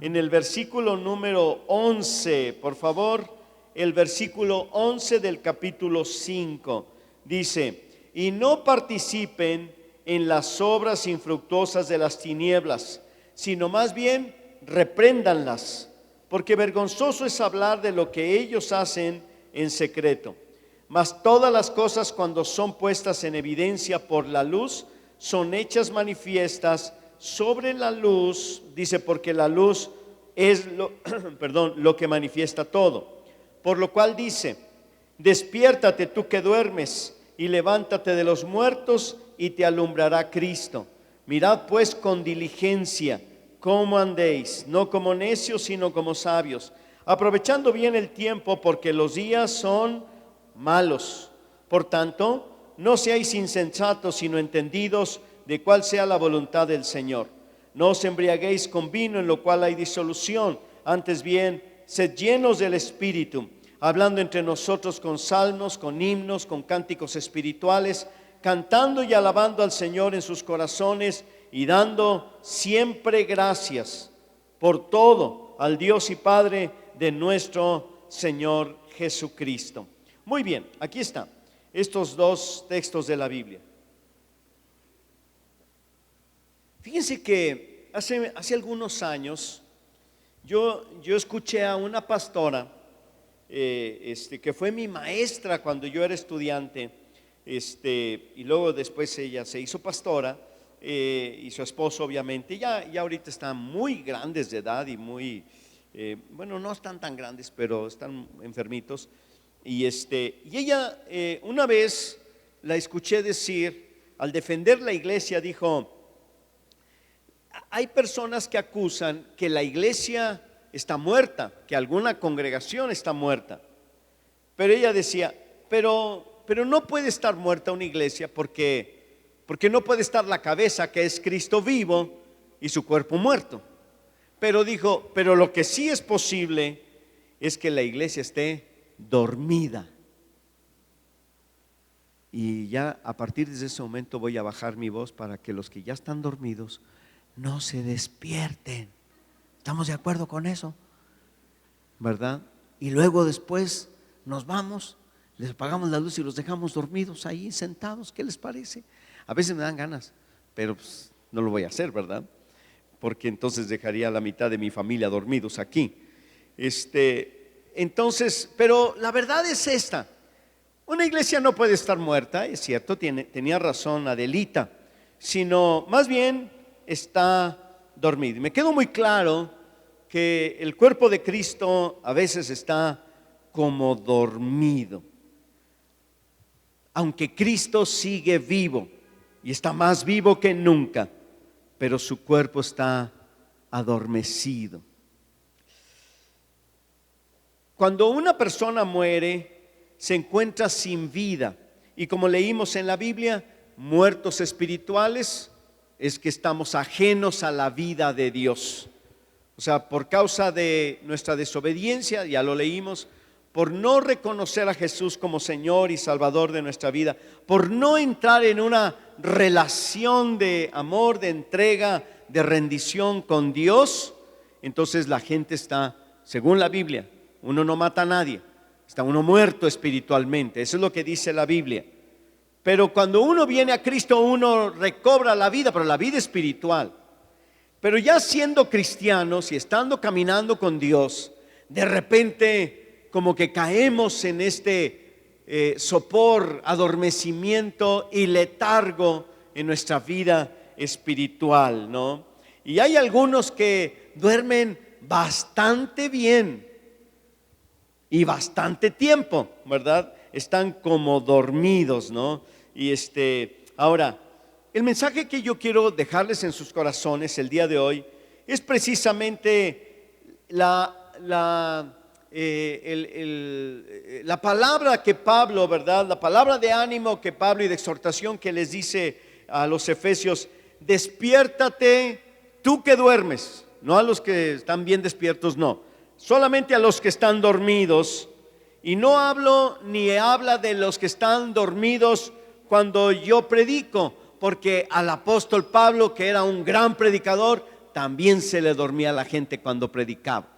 en el versículo número 11, por favor, el versículo 11 del capítulo 5. Dice: y no participen en las obras infructuosas de las tinieblas, sino más bien repréndanlas, porque vergonzoso es hablar de lo que ellos hacen en secreto. Mas todas las cosas, cuando son puestas en evidencia por la luz, son hechas manifiestas sobre la luz, dice, porque la luz es lo que manifiesta todo. Por lo cual dice: despiértate tú que duermes, y levántate de los muertos, y te alumbrará Cristo. Mirad pues con diligencia cómo andéis, no como necios, sino como sabios, aprovechando bien el tiempo, porque los días son malos. Por tanto, no seáis insensatos, sino entendidos de cuál sea la voluntad del Señor. No os embriaguéis con vino, en lo cual hay disolución, antes bien, sed llenos del Espíritu, hablando entre nosotros con salmos, con himnos, con cánticos espirituales, cantando y alabando al Señor en sus corazones, y dando siempre gracias por todo al Dios y Padre de nuestro Señor Jesucristo. Muy bien, aquí están estos dos textos de la Biblia. Fíjense que hace algunos años yo escuché a una pastora que fue mi maestra cuando yo era estudiante, y luego después ella se hizo pastora, y su esposo obviamente ya ahorita están muy grandes de edad y muy, bueno, no están tan grandes, pero están enfermitos. Y ella, una vez la escuché decir, al defender la iglesia, dijo: hay personas que acusan que la iglesia está muerta, que alguna congregación está muerta. Pero ella decía, pero no puede estar muerta una iglesia, porque no puede estar la cabeza, que es Cristo vivo, y su cuerpo muerto. Pero dijo, pero lo que sí es posible es que la iglesia esté dormida. Y ya a partir de ese momento voy a bajar mi voz para que los que ya están dormidos no se despierten. ¿Estamos de acuerdo con eso? ¿Verdad? Y luego después nos vamos, les apagamos la luz y los dejamos dormidos ahí sentados. ¿Qué les parece? A veces me dan ganas, pero pues no lo voy a hacer, ¿verdad? Porque entonces dejaría a la mitad de mi familia dormidos aquí. Entonces, pero la verdad es esta: una iglesia no puede estar muerta, es cierto, tenía razón Adelita, sino más bien está dormida. Y me quedó muy claro que el cuerpo de Cristo a veces está como dormido, aunque Cristo sigue vivo y está más vivo que nunca, pero su cuerpo está adormecido. Cuando una persona muere, se encuentra sin vida, y como leímos en la Biblia, muertos espirituales es que estamos ajenos a la vida de Dios. O sea, por causa de nuestra desobediencia, ya lo leímos, por no reconocer a Jesús como Señor y Salvador de nuestra vida, por no entrar en una relación de amor, de entrega, de rendición con Dios, entonces la gente está, según la Biblia, uno no mata a nadie, está uno muerto espiritualmente. Eso es lo que dice la Biblia. Pero cuando uno viene a Cristo, uno recobra la vida, pero la vida espiritual. Pero ya siendo cristianos y estando caminando con Dios, de repente como que caemos en sopor, adormecimiento y letargo en nuestra vida espiritual, ¿no? Y hay algunos que duermen bastante bien y bastante tiempo, ¿verdad? Están como dormidos, ¿no? Y ahora, el mensaje que yo quiero dejarles en sus corazones el día de hoy es precisamente la palabra que Pablo, ¿verdad? La palabra de ánimo que Pablo y de exhortación que les dice a los efesios: despiértate tú que duermes, no a los que están bien despiertos, no, solamente a los que están dormidos. Y no hablo ni habla de los que están dormidos cuando yo predico, porque al apóstol Pablo, que era un gran predicador, también se le dormía a la gente cuando predicaba.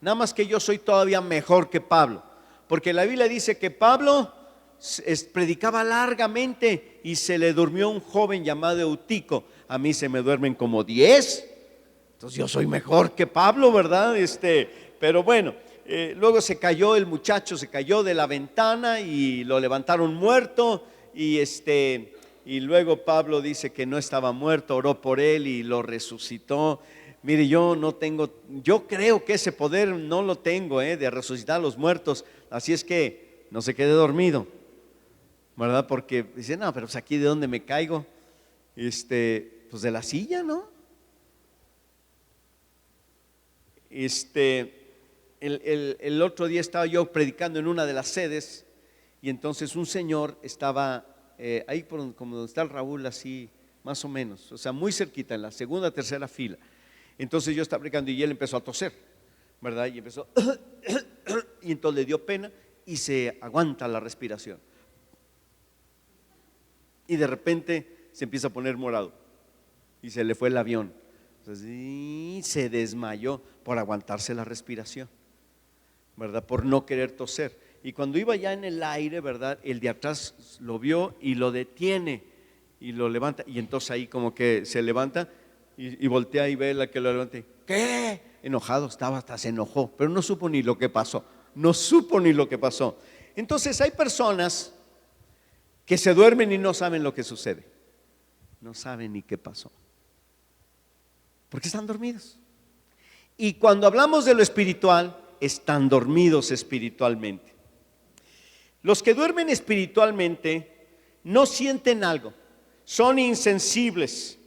Nada más que yo soy todavía mejor que Pablo, porque la Biblia dice que Pablo predicaba largamente y se le durmió un joven llamado Eutico. A mí se me duermen como 10, entonces yo soy mejor que Pablo, ¿verdad? Pero bueno, luego se cayó el muchacho, se cayó de la ventana y lo levantaron muerto y luego Pablo dice que no estaba muerto, oró por él y lo resucitó. Mire, yo creo que ese poder no lo tengo, de resucitar a los muertos, así es que no se quede dormido, ¿verdad? Porque dice, no, pero pues aquí de dónde me caigo, pues de la silla, ¿no? El otro día estaba yo predicando en una de las sedes y entonces un señor estaba ahí como donde está el Raúl, así más o menos, o sea, muy cerquita, en la segunda, tercera fila. Entonces yo estaba predicando y él empezó a toser, ¿verdad? Y empezó y entonces le dio pena y se aguanta la respiración. Y de repente se empieza a poner morado y se le fue el avión. Entonces, y se desmayó por aguantarse la respiración, ¿verdad? Por no querer toser. Y cuando iba ya en el aire, ¿verdad? El de atrás lo vio y lo detiene y lo levanta. Y entonces ahí como que se levanta y voltea y ve la que lo levanta. ¿Qué? Enojado estaba, hasta se enojó, pero no supo ni lo que pasó. No supo ni lo que pasó. Entonces hay personas que se duermen y no saben lo que sucede. No saben ni qué pasó, porque están dormidos. Y cuando hablamos de lo espiritual, están dormidos espiritualmente. Los que duermen espiritualmente no sienten algo, son insensibles,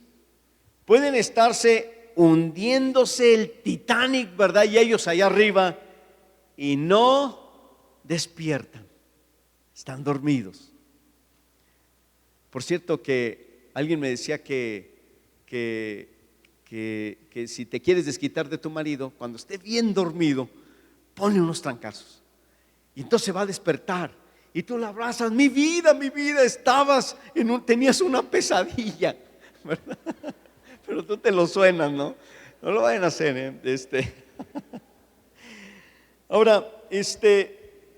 pueden estarse hundiéndose el Titanic, ¿verdad? Y ellos allá arriba y no despiertan, están dormidos. Por cierto que alguien me decía que si te quieres desquitar de tu marido, cuando esté bien dormido, ponle unos trancazos. Y entonces va a despertar. Y tú la abrazas, mi vida, tenías una pesadilla, ¿verdad? Pero tú te lo suenas, ¿no? No lo vayan a hacer, Ahora,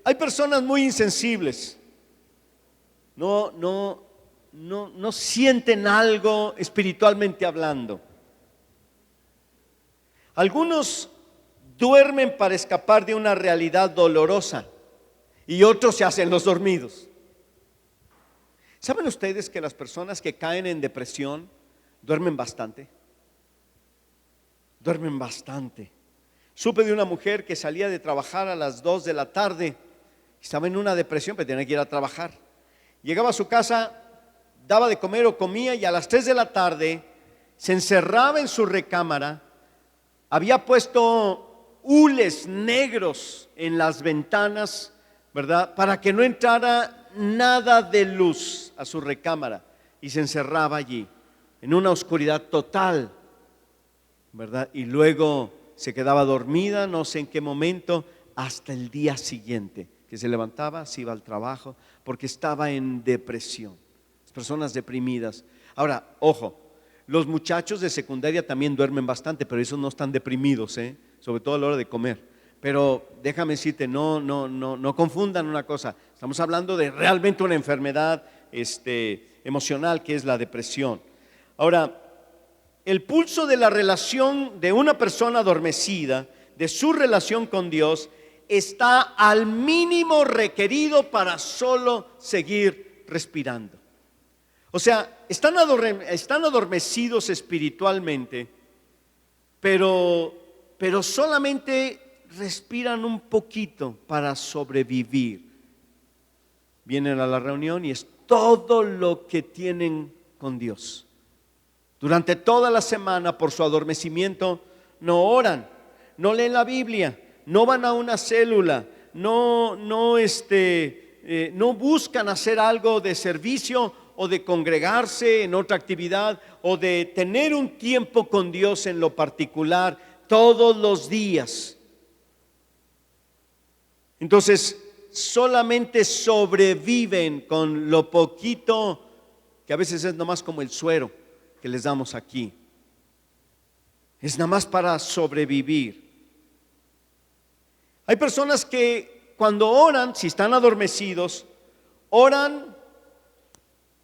hay personas muy insensibles. No sienten algo espiritualmente hablando. Algunos duermen para escapar de una realidad dolorosa y otros se hacen los dormidos. ¿Saben ustedes que las personas que caen en depresión duermen bastante? Duermen bastante. Supe de una mujer que salía de trabajar a las 2 de la tarde, estaba en una depresión, pero tenía que ir a trabajar. Llegaba a su casa, daba de comer o comía y a las 3 de la tarde se encerraba en su recámara. Había puesto hules negros en las ventanas, ¿verdad? Para que no entrara nada de luz a su recámara y se encerraba allí en una oscuridad total, ¿verdad? Y luego se quedaba dormida, no sé en qué momento, hasta el día siguiente, que se levantaba, se iba al trabajo, porque estaba en depresión. Las personas deprimidas. Ahora, ojo, los muchachos de secundaria también duermen bastante, pero esos no están deprimidos, sobre todo a la hora de comer. Pero déjame decirte, no confundan una cosa. Estamos hablando de realmente una enfermedad emocional, que es la depresión. Ahora, el pulso de la relación de una persona adormecida, de su relación con Dios, está al mínimo requerido para solo seguir respirando. O sea, están adormecidos espiritualmente, pero solamente respiran un poquito para sobrevivir. Vienen a la reunión y es todo lo que tienen con Dios. Durante toda la semana, por su adormecimiento, no oran, no leen la Biblia, no van a una célula, no buscan hacer algo de servicio o de congregarse en otra actividad o de tener un tiempo con Dios en lo particular todos los días. Entonces, solamente sobreviven con lo poquito que a veces es nomás como el suero que les damos aquí. es nada más para sobrevivir. Hay personas que cuando oran, si están adormecidos, oran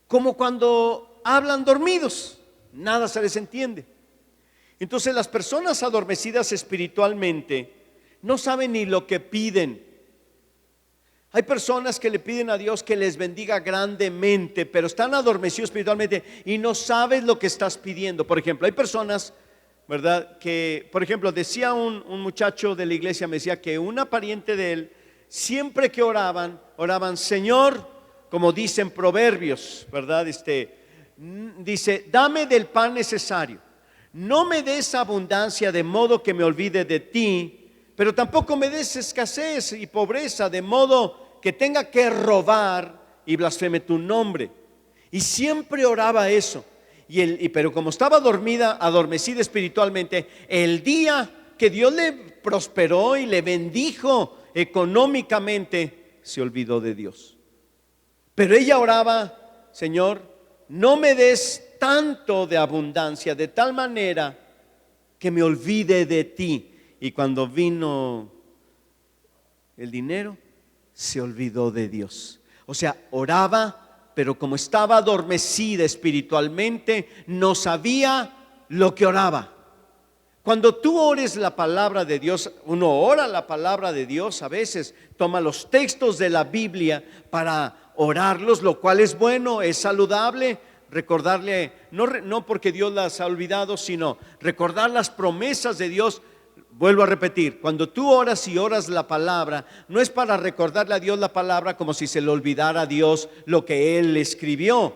como cuando hablan dormidos, nada se les entiende. Entonces las personas adormecidas espiritualmente no saben ni lo que piden. Hay personas que le piden a Dios que les bendiga grandemente, pero están adormecidos espiritualmente y no sabes lo que estás pidiendo. Por ejemplo, hay personas, ¿verdad? Que, por ejemplo, decía un muchacho de la iglesia, me decía que una pariente de él, siempre que oraban, Señor, como dicen Proverbios, ¿verdad? Dice, dame del pan necesario, no me des abundancia de modo que me olvide de ti, pero tampoco me des escasez y pobreza de modo que tenga que robar y blasfeme tu nombre. Y siempre oraba eso. Pero como estaba adormecida espiritualmente, el día que Dios le prosperó y le bendijo económicamente, se olvidó de Dios. Pero ella oraba, Señor, no me des tanto de abundancia, de tal manera que me olvide de ti. Y cuando vino el dinero, se olvidó de Dios. O sea, oraba, pero como estaba adormecida espiritualmente, no sabía lo que oraba. Cuando tú ores la palabra de Dios, uno ora la palabra de Dios, a veces toma los textos de la Biblia para orarlos, lo cual es bueno, es saludable. Recordarle, no porque Dios las ha olvidado, sino recordar las promesas de Dios. Vuelvo a repetir, cuando tú oras y oras la palabra, no es para recordarle a Dios la palabra como si se le olvidara a Dios lo que Él escribió,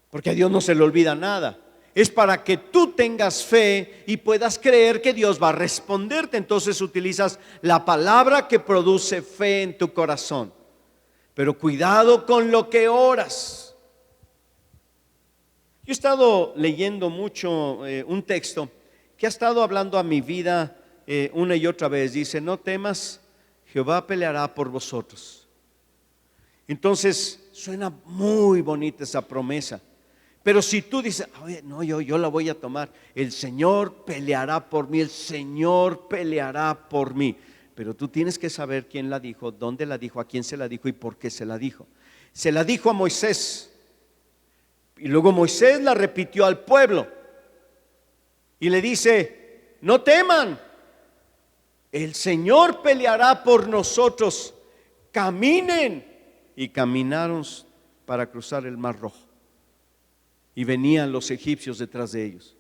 porque a Dios no se le olvida nada. Es para que tú tengas fe y puedas creer que Dios va a responderte. Entonces utilizas la palabra que produce fe en tu corazón. Pero cuidado con lo que oras. Yo he estado leyendo mucho un texto que ha estado hablando a mi vida una y otra vez. Dice, no temas, Jehová peleará por vosotros. Entonces suena muy bonita esa promesa. Pero si tú dices, oye, no, yo la voy a tomar, el Señor peleará por mí, el Señor peleará por mí. Pero tú tienes que saber quién la dijo, dónde la dijo, a quién se la dijo y por qué se la dijo. Se la dijo a Moisés. Y luego Moisés la repitió al pueblo. Y le dice, no teman, el Señor peleará por nosotros, caminen. Y caminaron para cruzar el Mar Rojo. Y venían los egipcios detrás de ellos.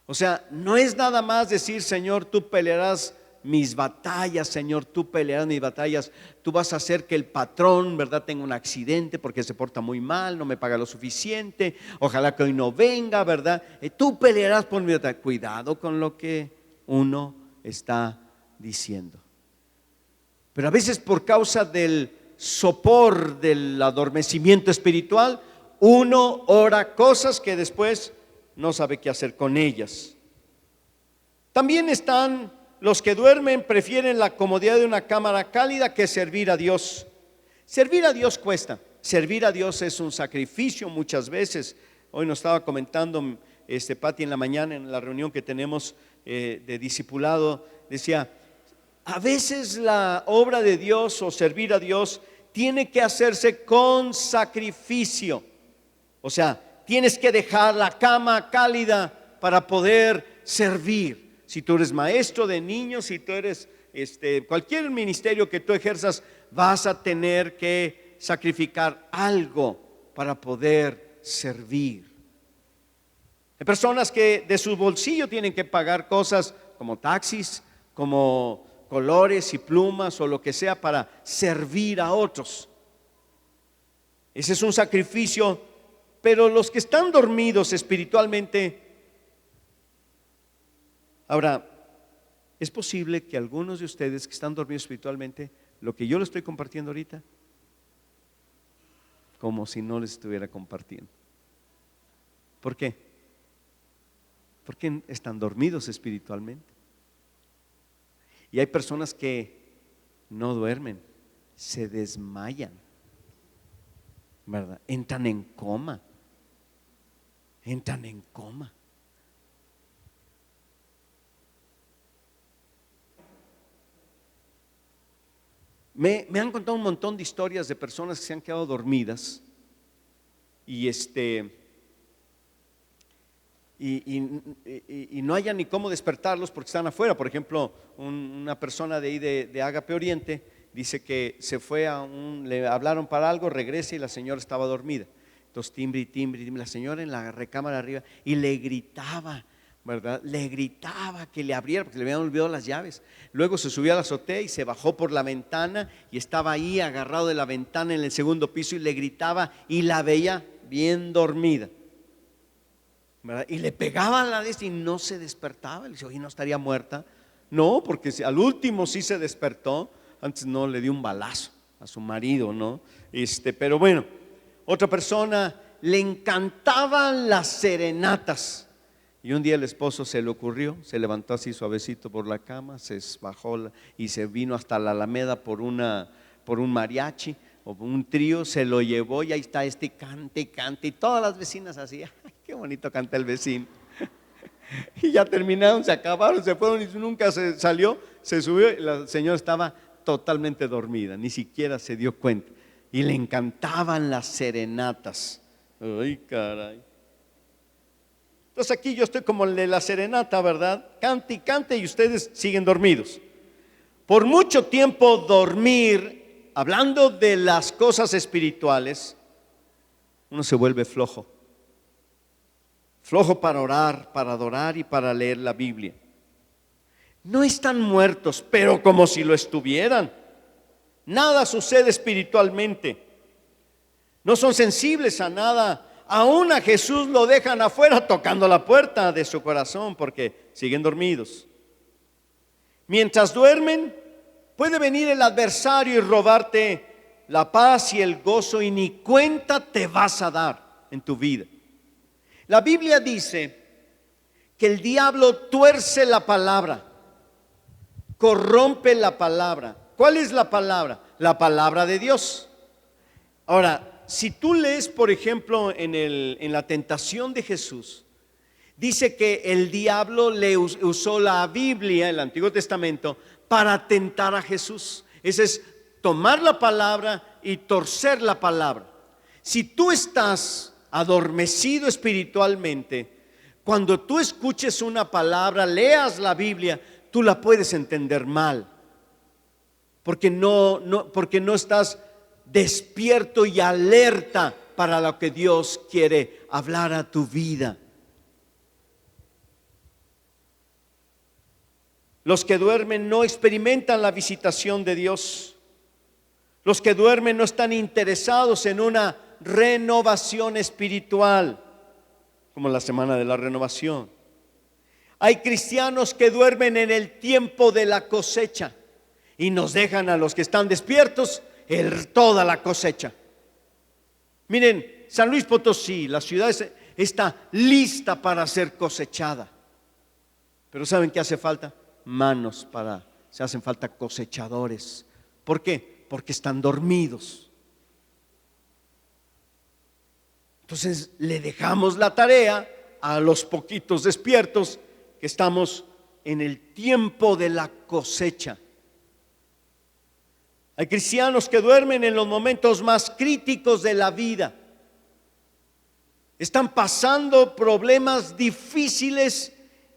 O sea, no es nada más decir, Señor, tú pelearás mis batallas, Señor, tú pelearás mis batallas. Tú vas a hacer que el patrón, ¿verdad?, tenga un accidente porque se porta muy mal, no me paga lo suficiente, ojalá que hoy no venga, ¿verdad? Tú pelearás por mi batalla. Cuidado con lo que uno está diciendo. Pero a veces por causa del sopor del adormecimiento espiritual, uno ora cosas que después no sabe qué hacer con ellas. También están los que duermen, prefieren la comodidad de una cámara cálida que servir a Dios. Servir a Dios cuesta. Servir a Dios es un sacrificio muchas veces. Hoy nos estaba comentando Pati en la mañana en la reunión que tenemos de discipulado. Decía, a veces la obra de Dios o servir a Dios tiene que hacerse con sacrificio. O sea, tienes que dejar la cama cálida para poder servir. Si tú eres maestro de niños, si tú eres cualquier ministerio que tú ejerzas, vas a tener que sacrificar algo para poder servir. Hay personas que de su bolsillo tienen que pagar cosas como taxis, como colores y plumas o lo que sea para servir a otros. Ese es un sacrificio. Pero los que están dormidos espiritualmente, ahora, es posible que algunos de ustedes que están dormidos espiritualmente, lo que yo les estoy compartiendo ahorita, como si no les estuviera compartiendo. ¿Por qué? Porque están dormidos espiritualmente. Y hay personas que no duermen, se desmayan, ¿verdad? Entran en coma. Me han contado un montón de historias de personas que se han quedado dormidas y y no haya ni cómo despertarlos porque están afuera. Por ejemplo, una persona de ahí de Agape Oriente dice que se fue le hablaron para algo, regresa y la señora estaba dormida. Entonces timbre y timbre, la señora en la recámara arriba y le gritaba, ¿verdad? Le gritaba que le abriera porque le habían olvidado las llaves. Luego se subió a la azotea y se bajó por la ventana y estaba ahí agarrado de la ventana en el segundo piso y le gritaba y la veía bien dormida, ¿verdad? Y le pegaba a la de y no se despertaba. Le dice, oye, ¿no estaría muerta? No, porque al último sí se despertó. Antes no, le dio un balazo a su marido, ¿no? Pero bueno, otra persona le encantaban las serenatas. Y un día el esposo se le ocurrió, se levantó así suavecito por la cama, se bajó y se vino hasta la Alameda por un mariachi o un trío, se lo llevó y ahí está cante, y todas las vecinas así, ay, qué bonito canta el vecino. Y ya terminaron, se acabaron, se fueron y nunca se salió, se subió y la señora estaba totalmente dormida, ni siquiera se dio cuenta. Y le encantaban las serenatas. Ay, caray. Entonces aquí yo estoy como el de la serenata, ¿verdad? Cante y cante y ustedes siguen dormidos. Por mucho tiempo dormir, hablando de las cosas espirituales, uno se vuelve flojo. Flojo para orar, para adorar y para leer la Biblia. No están muertos, pero como si lo estuvieran. Nada sucede espiritualmente. No son sensibles a nada. Aún a Jesús lo dejan afuera tocando la puerta de su corazón porque siguen dormidos. Mientras duermen, puede venir el adversario y robarte la paz y el gozo y ni cuenta te vas a dar en tu vida. La Biblia dice que el diablo tuerce la palabra, corrompe la palabra. ¿Cuál es la palabra? La palabra de Dios. Ahora, si tú lees, por ejemplo, en la tentación de Jesús, dice que el diablo le usó la Biblia, el Antiguo Testamento, para tentar a Jesús. Ese es tomar la palabra y torcer la palabra. Si tú estás adormecido espiritualmente, cuando tú escuches una palabra, leas la Biblia, tú la puedes entender mal, porque no estás despierto y alerta para lo que Dios quiere hablar a tu vida. Los que duermen no experimentan la visitación de Dios. Los que duermen no están interesados en una renovación espiritual, como la semana de la renovación. Hay cristianos que duermen en el tiempo de la cosecha y nos dejan a los que están despiertos toda la cosecha. Miren, San Luis Potosí, la ciudad está lista para ser cosechada, pero ¿saben qué hace falta? Manos se hacen falta cosechadores. ¿Por qué? Porque están dormidos. Entonces le dejamos la tarea a los poquitos despiertos que estamos en el tiempo de la cosecha. Hay cristianos que duermen en los momentos más críticos de la vida. Están pasando problemas difíciles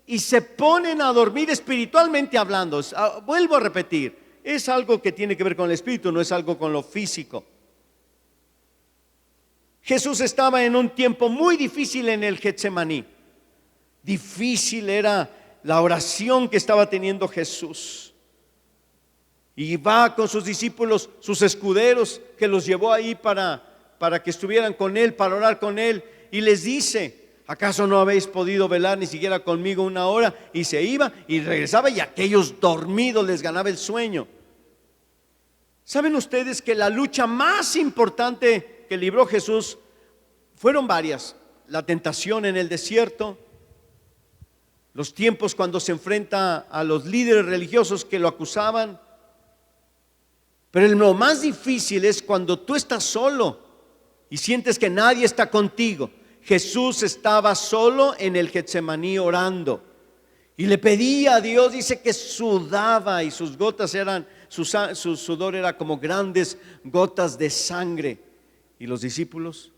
y se ponen a dormir espiritualmente hablando. Vuelvo a repetir, es algo que tiene que ver con el espíritu, no es algo con lo físico. Jesús estaba en un tiempo muy difícil en el Getsemaní. Difícil era la oración que estaba teniendo Jesús. Y va con sus discípulos, sus escuderos, que los llevó ahí para que estuvieran con él, para orar con él. Y les dice, ¿acaso no habéis podido velar ni siquiera conmigo una hora? Y se iba y regresaba y aquellos dormidos les ganaba el sueño. ¿Saben ustedes que la lucha más importante que libró Jesús fueron varias? La tentación en el desierto, los tiempos cuando se enfrenta a los líderes religiosos que lo acusaban. Pero lo más difícil es cuando tú estás solo y sientes que nadie está contigo. Jesús estaba solo en el Getsemaní orando Y le pedía a Dios, dice que sudaba y sus gotas eran, su sudor era como grandes gotas de sangre. Y los discípulos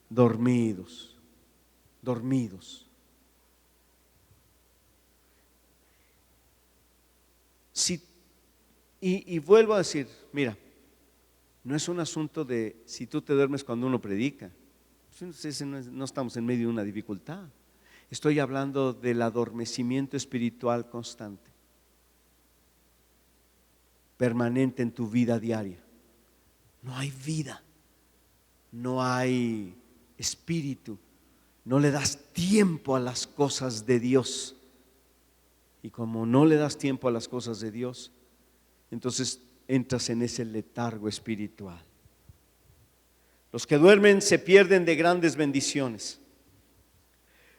dormidos. Y vuelvo a decir, mira, no es un asunto de si tú te duermes cuando uno predica. No estamos en medio de una dificultad. Estoy hablando del adormecimiento espiritual constante, permanente en tu vida diaria. No hay vida, no hay espíritu, no le das tiempo a las cosas de Dios. Y como no le das tiempo a las cosas de Dios, entonces entras en ese letargo espiritual. Los que duermen se pierden de grandes bendiciones.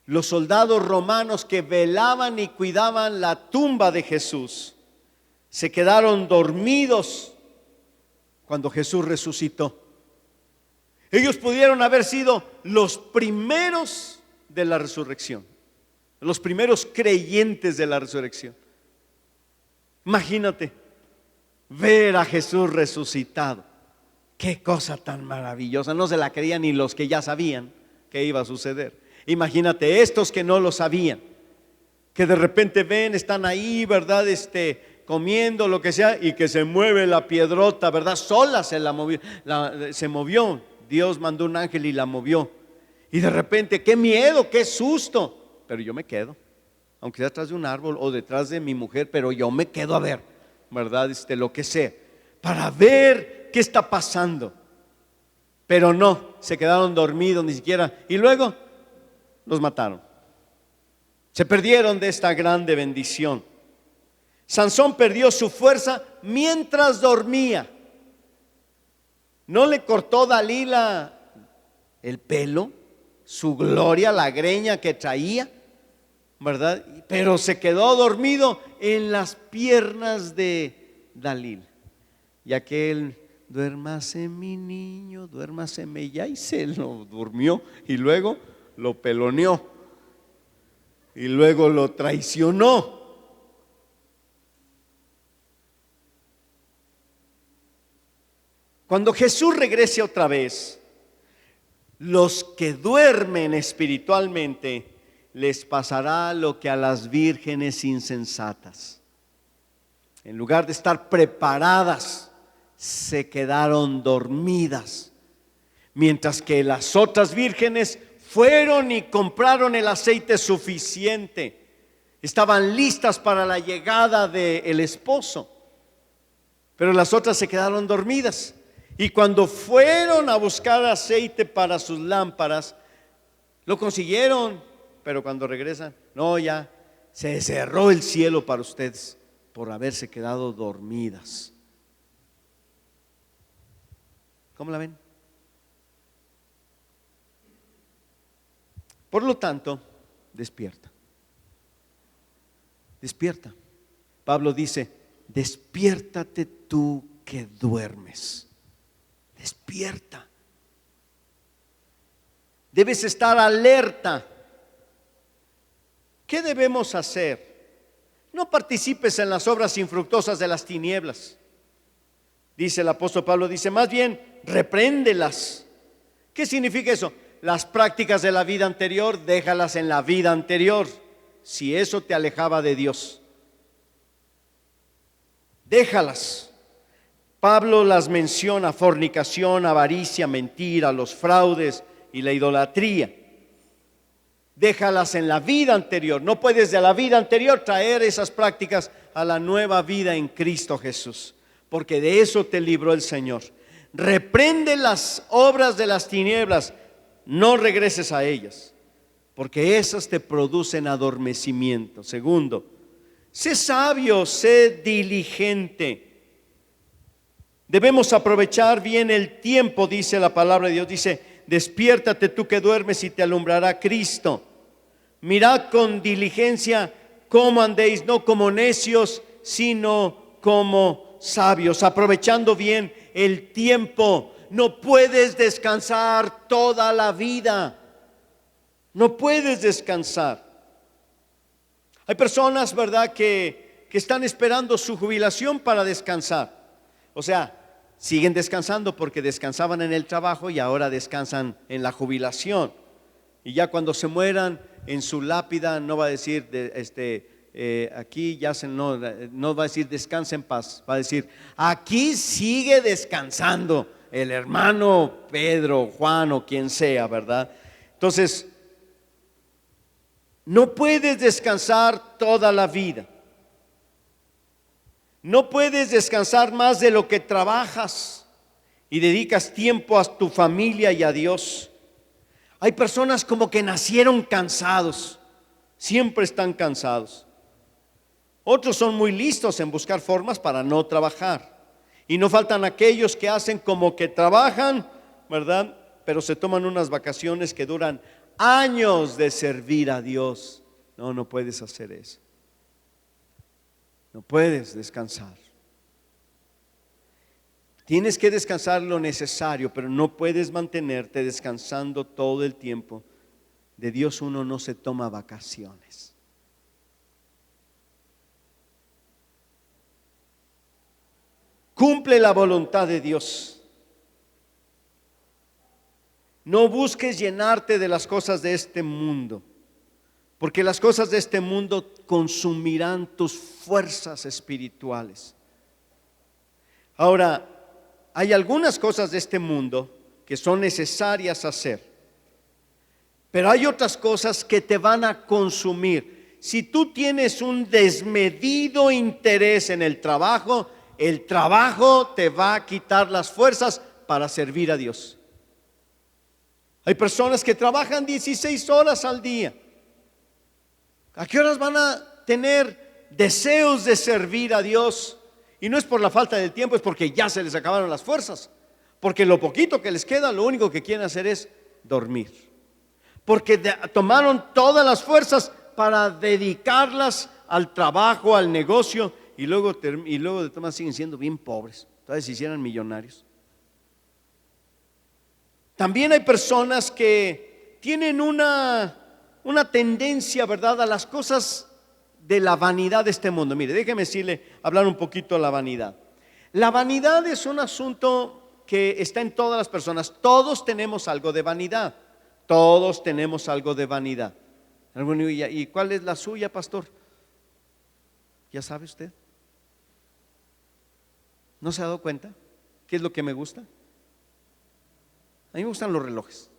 Los soldados romanos que velaban y cuidaban la tumba de Jesús se quedaron dormidos cuando Jesús resucitó. Ellos pudieron haber sido los primeros de la resurrección, los primeros creyentes de la resurrección. Imagínate ver a Jesús resucitado. Qué cosa tan maravillosa. No se la creían ni los que ya sabían que iba a suceder. Imagínate estos que no lo sabían, que de repente ven, están ahí, ¿verdad? Comiendo lo que sea, y que se mueve la piedrota, ¿verdad? Sola se movió. Dios mandó un ángel y la movió. Y de repente, qué miedo, qué susto. Pero yo me quedo, aunque sea detrás de un árbol o detrás de mi mujer, pero yo me quedo a ver, ¿verdad? Lo que sea, para ver qué está pasando. Pero no, se quedaron dormidos ni siquiera. Y luego los mataron. Se perdieron de esta grande bendición. Sansón perdió su fuerza mientras dormía. ¿No le cortó Dalila el pelo, su gloria, la greña que traía, ¿verdad? Pero se quedó dormido en las piernas de Dalila. Y aquel, duérmase mi niño, duérmaseme ya, y se lo durmió. Y luego lo peloneó y luego lo traicionó. Cuando Jesús regrese otra vez, los que duermen espiritualmente les pasará lo que a las vírgenes insensatas. En lugar de estar preparadas, se quedaron dormidas, mientras que las otras vírgenes fueron y compraron el aceite suficiente. Estaban listas para la llegada del esposo, pero las otras se quedaron dormidas. Y cuando fueron a buscar aceite para sus lámparas, lo consiguieron, pero cuando regresan, no, ya se cerró el cielo para ustedes por haberse quedado dormidas. ¿Cómo la ven? Por lo tanto, despierta. Despierta. Pablo dice, despiértate tú que duermes. Despierta. Debes estar alerta. ¿Qué debemos hacer? No participes en las obras infructuosas de las tinieblas. Dice el apóstol Pablo, dice, más bien, repréndelas. ¿Qué significa eso? Las prácticas de la vida anterior, déjalas en la vida anterior, si eso te alejaba de Dios. Déjalas. Pablo las menciona: fornicación, avaricia, mentira, los fraudes y la idolatría. Déjalas en la vida anterior. No puedes de la vida anterior traer esas prácticas a la nueva vida en Cristo Jesús, porque de eso te libró el Señor. Reprende las obras de las tinieblas, no regreses a ellas, porque esas te producen adormecimiento. Segundo, sé sabio, sé diligente. Debemos aprovechar bien el tiempo, dice la palabra de Dios. Dice, despiértate tú que duermes y te alumbrará Cristo. Mirad con diligencia cómo andéis, no como necios, sino como sabios, aprovechando bien el tiempo. No puedes descansar toda la vida. No puedes descansar. Hay personas, ¿verdad?, que están esperando su jubilación para descansar. O sea, siguen descansando porque descansaban en el trabajo y ahora descansan en la jubilación. Y ya cuando se mueran, en su lápida no va a decir aquí ya no va a decir descansa en paz, va a decir aquí sigue descansando el hermano Pedro, Juan o quien sea, ¿verdad? Entonces, no puedes descansar toda la vida. No puedes descansar más de lo que trabajas y dedicas tiempo a tu familia y a Dios. Hay personas como que nacieron cansados, siempre están cansados. Otros son muy listos en buscar formas para no trabajar. Y no faltan aquellos que hacen como que trabajan, ¿verdad?, pero se toman unas vacaciones que duran años de servir a Dios. No puedes hacer eso. No puedes descansar. Tienes que descansar lo necesario, pero no puedes mantenerte descansando todo el tiempo. De Dios uno no se toma vacaciones. Cumple la voluntad de Dios. No busques llenarte de las cosas de este mundo, porque las cosas de este mundo consumirán tus fuerzas espirituales. Ahora, hay algunas cosas de este mundo que son necesarias hacer, pero hay otras cosas que te van a consumir. Si tú tienes un desmedido interés en el trabajo te va a quitar las fuerzas para servir a Dios. Hay personas que trabajan 16 horas al día. ¿A qué horas van a tener deseos de servir a Dios? Y no es por la falta del tiempo, es porque ya se les acabaron las fuerzas. Porque lo poquito que les queda, lo único que quieren hacer es dormir. Porque tomaron todas las fuerzas para dedicarlas al trabajo, al negocio, y luego de todas siguen siendo bien pobres. Todavía se hicieran millonarios. También hay personas que tienen una tendencia, ¿verdad?, a las cosas de la vanidad de este mundo. Mire, déjeme hablar un poquito de la vanidad. La vanidad es un asunto que está en todas las personas. Todos tenemos algo de vanidad. Todos tenemos algo de vanidad. ¿Y cuál es la suya, pastor? ¿Ya sabe usted? ¿No se ha dado cuenta? ¿Qué es lo que me gusta? A mí me gustan los relojes.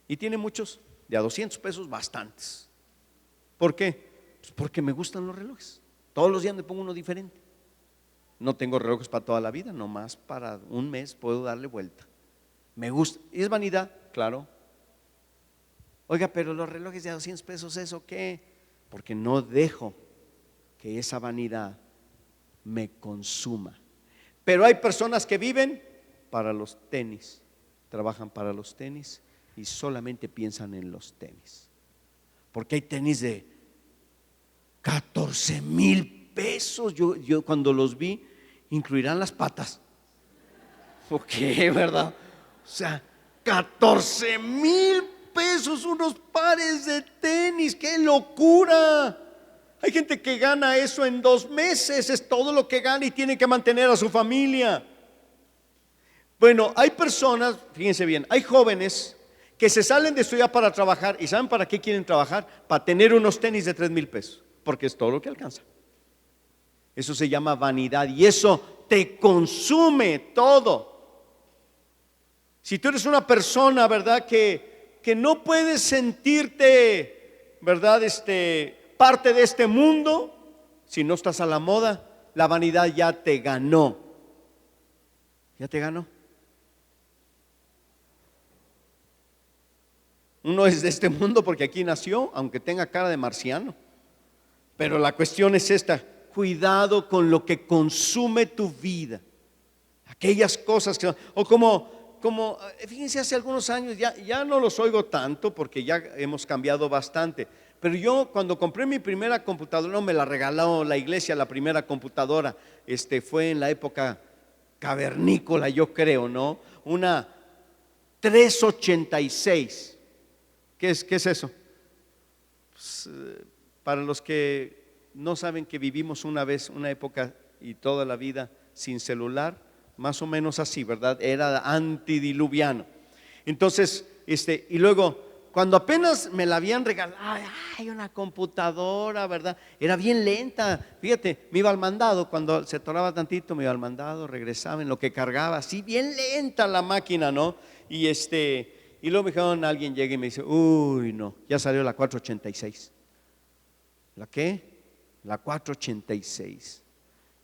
Y tiene muchos de a 200 pesos, bastantes. ¿Por qué? Pues porque me gustan los relojes. Todos los días me pongo uno diferente. No tengo relojes para toda la vida, nomás para un mes puedo darle vuelta. Me gusta. ¿Y es vanidad? Claro. Oiga, pero los relojes de a 200 pesos, ¿eso qué? Porque no dejo que esa vanidad me consuma. Pero hay personas que viven para los tenis, trabajan para los tenis y solamente piensan en los tenis. Porque hay tenis de 14,000 pesos. Yo cuando los vi, incluirán las patas. ¿Por qué, verdad? O sea, 14,000 pesos unos pares de tenis. ¡Qué locura! Hay gente que gana eso en 2 meses, es todo lo que gana y tiene que mantener a su familia. Bueno, hay personas, fíjense bien, hay jóvenes que se salen de estudiar para trabajar. ¿Y saben para qué quieren trabajar? Para tener unos tenis de 3,000 pesos, porque es todo lo que alcanza. Eso se llama vanidad y eso te consume todo. Si tú eres una persona, ¿verdad?, que no puedes sentirte, ¿verdad?, parte de este mundo, si no estás a la moda, la vanidad ya te ganó. Ya te ganó. Uno es de este mundo porque aquí nació, aunque tenga cara de marciano. Pero la cuestión es esta: cuidado con lo que consume tu vida. Aquellas cosas que, o como fíjense, hace algunos años ya no los oigo tanto porque ya hemos cambiado bastante. Pero yo cuando compré mi primera computadora, no me la regaló la iglesia, la primera computadora, fue en la época cavernícola, yo creo, ¿no? Una 386. qué es eso? Pues, para los que no saben que vivimos una vez, una época y toda la vida sin celular, más o menos así, ¿verdad? Era antidiluviano. Entonces, y luego, cuando apenas me la habían regalado, ay, una computadora, ¿verdad? Era bien lenta. Fíjate, me iba al mandado, cuando se atoraba tantito, me iba al mandado, regresaba en lo que cargaba, así bien lenta la máquina, ¿no? Y luego me dijeron, alguien llega y me dice, uy, no, ya salió la 486. ¿La qué? La 486.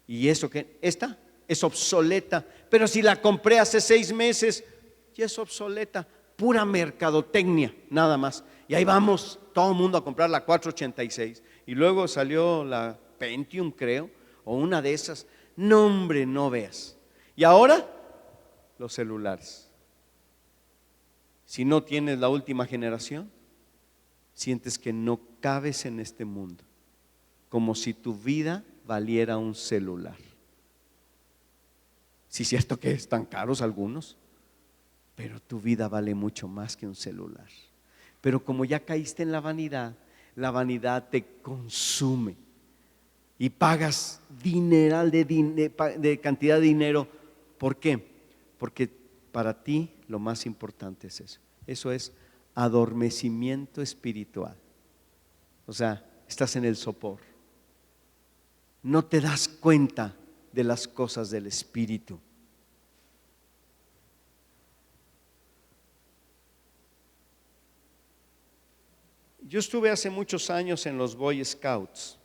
¿Y eso qué? Esta es obsoleta, pero si la compré hace 6 meses, ya es obsoleta. Pura mercadotecnia, nada más. Y ahí vamos, todo el mundo a comprar la 486. Y luego salió la Pentium, creo, o una de esas. No, hombre, no veas. Y ahora, los celulares. Si no tienes la última generación, sientes que no cabes en este mundo, como si tu vida valiera un celular. Sí, es cierto que están caros algunos, pero tu vida vale mucho más que un celular. Pero como ya caíste en la vanidad te consume y pagas dineral de cantidad de dinero. ¿Por qué? Porque para ti lo más importante es eso. Eso es adormecimiento espiritual. O sea, estás en el sopor. No te das cuenta de las cosas del espíritu. Yo estuve hace muchos años en los Boy Scouts.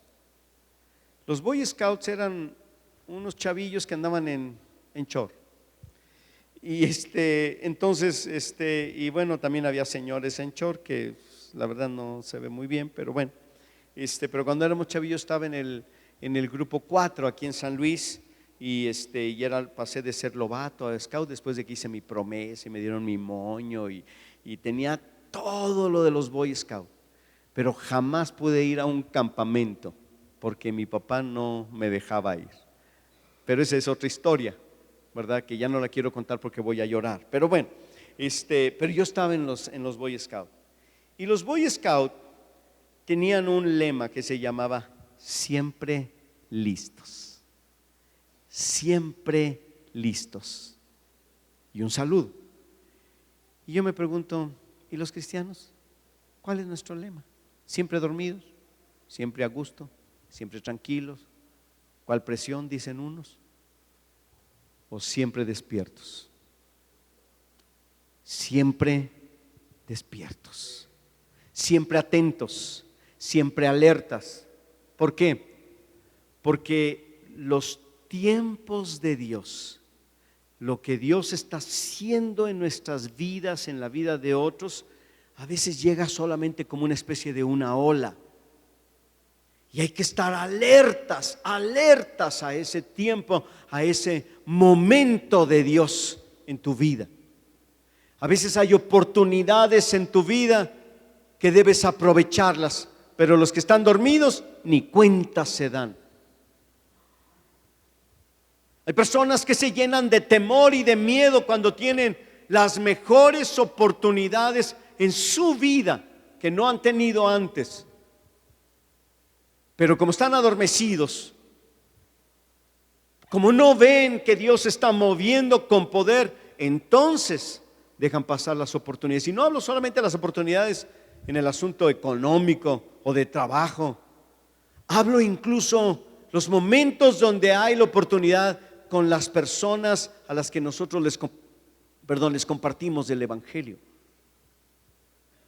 Los Boy Scouts eran unos chavillos que andaban en short. Y entonces, y bueno, también había señores en short que la verdad no se ve muy bien, pero bueno. Pero cuando éramos chavillos estaba en el grupo 4 aquí en San Luis, y pasé de ser lobato a scout después de que hice mi promesa y me dieron mi moño y tenía todo lo de los Boy Scouts. Pero jamás pude ir a un campamento porque mi papá no me dejaba ir. Pero esa es otra historia, ¿verdad? Que ya no la quiero contar porque voy a llorar. Pero bueno, pero yo estaba en los Boy Scouts. Y los Boy Scouts tenían un lema que se llamaba siempre listos. Siempre listos. Y un saludo. Y yo me pregunto, ¿y los cristianos? ¿Cuál es nuestro lema? Siempre dormidos, siempre a gusto, siempre tranquilos. ¿Cuál presión, dicen unos? ¿O siempre despiertos? Siempre despiertos, siempre atentos, siempre alertas. ¿Por qué? Porque los tiempos de Dios, lo que Dios está haciendo en nuestras vidas, en la vida de otros, a veces llega solamente como una especie de una ola. Y hay que estar alertas a ese tiempo, a ese momento de Dios en tu vida. A veces hay oportunidades en tu vida que debes aprovecharlas, pero los que están dormidos ni cuenta se dan. Hay personas que se llenan de temor y de miedo cuando tienen las mejores oportunidades en su vida que no han tenido antes. Pero como están adormecidos, como no ven que Dios está moviendo con poder, entonces dejan pasar las oportunidades. Y no hablo solamente de las oportunidades en el asunto económico o de trabajo. Hablo incluso los momentos donde hay la oportunidad con las personas a las que nosotros les compartimos del Evangelio.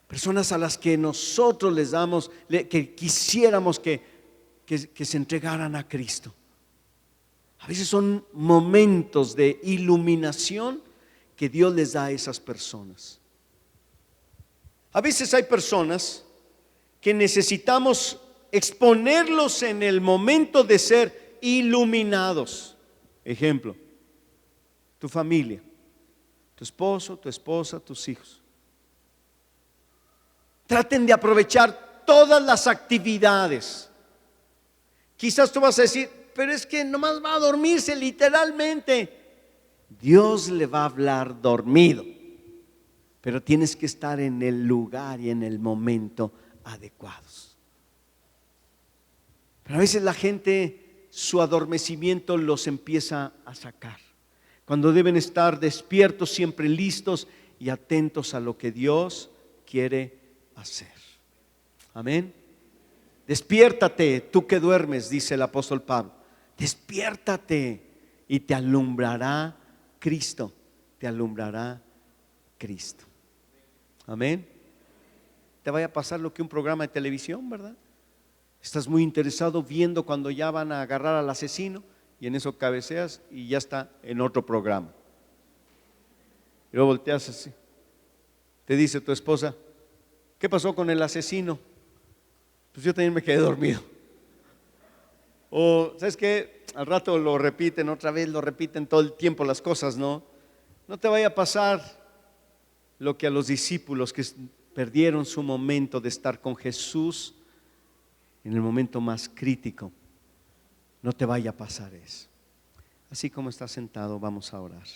Personas a las que nosotros les damos, que quisiéramos que se entregaran a Cristo. A veces son momentos de iluminación que Dios les da a esas personas. A veces hay personas que necesitamos exponerlos en el momento de ser iluminados. Ejemplo, tu familia, tu esposo, tu esposa, tus hijos. Traten de aprovechar todas las actividades. Quizás tú vas a decir, pero es que nomás va a dormirse literalmente. Dios le va a hablar dormido. pero tienes que estar en el lugar y en el momento adecuados. Pero a veces la gente, su adormecimiento los empieza a sacar, cuando deben estar despiertos, siempre listos y atentos a lo que Dios quiere hacer. Amén. Despiértate, tú que duermes, dice el apóstol Pablo. Despiértate y te alumbrará Cristo. Te alumbrará Cristo. Amén. Te vaya a pasar lo que un programa de televisión, ¿verdad? Estás muy interesado viendo cuando ya van a agarrar al asesino y en eso cabeceas y ya está en otro programa. Y luego volteas así. Te dice tu esposa: ¿qué pasó con el asesino? Pues yo también me quedé dormido. O ¿sabes qué? Al rato lo repiten otra vez, lo repiten todo el tiempo las cosas, ¿no? No te vaya a pasar lo que a los discípulos que perdieron su momento de estar con Jesús en el momento más crítico. No te vaya a pasar eso. Así como estás sentado, vamos a orar.